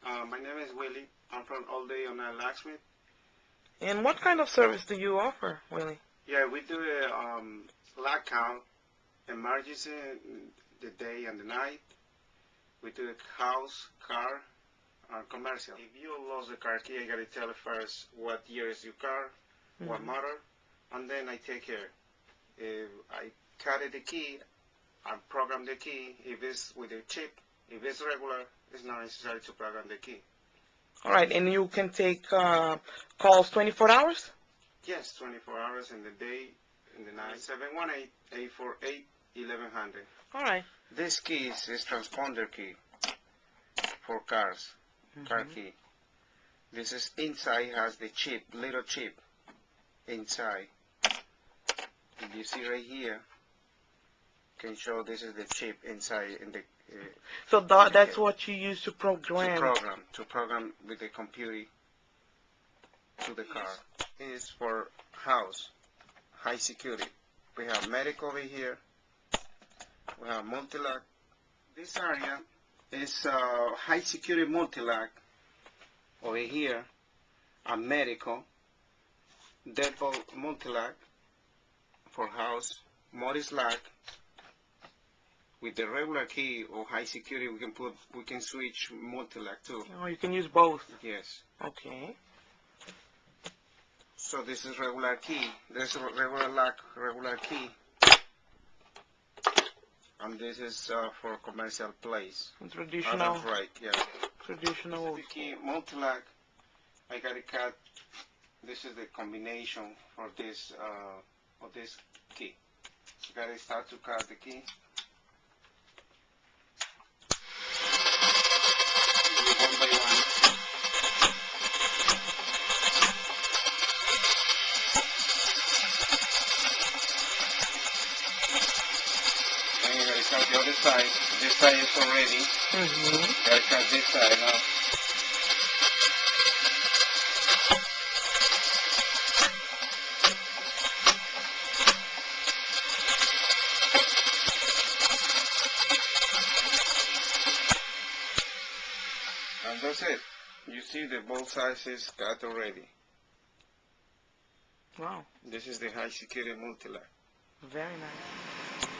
Hi, my name is Willie. I'm from All Day Night Locksmith. And what kind of service do you offer, Willie? Yeah, we do a lock count, emergency, the day and the night. We do a house, car, commercial. If you lost the car key, I gotta tell you first what year is your car, what model, and then I take care. If I cut the key, I program the key. If it's with a chip, if it's regular, it's not necessary to program the key. All right, and you can take calls 24 hours? Yes, 24 hours in the day, in the night. 718-848-1100. All right. This key is transponder key for cars, car key. This is inside, has the chip, little chip inside. If you see right here, can show this is the chip inside in the. So that's what you use to program. To program with the computer to the car. Is for house, high security. We have medical over here. We have multi-lock. This area is high security multi-lock over here. A medical, deadbolt multi-lock for house, Morris lock. With the regular key or high security, we can switch multi-lock too. Oh, you can use both. Yes. Okay. So this is regular key. There's a regular lock, regular key. And this is for commercial place. Traditional. Right, yeah. Traditional. This is the key, multi-lock. I gotta cut. This is the combination for this of this key. So gotta start to cut the key. One by one. Then you gotta cut the other side. This side is already. Gotta cut this side now. And that's it. You see the both sides is cut already. Wow. This is the high security multi-lock. Very nice.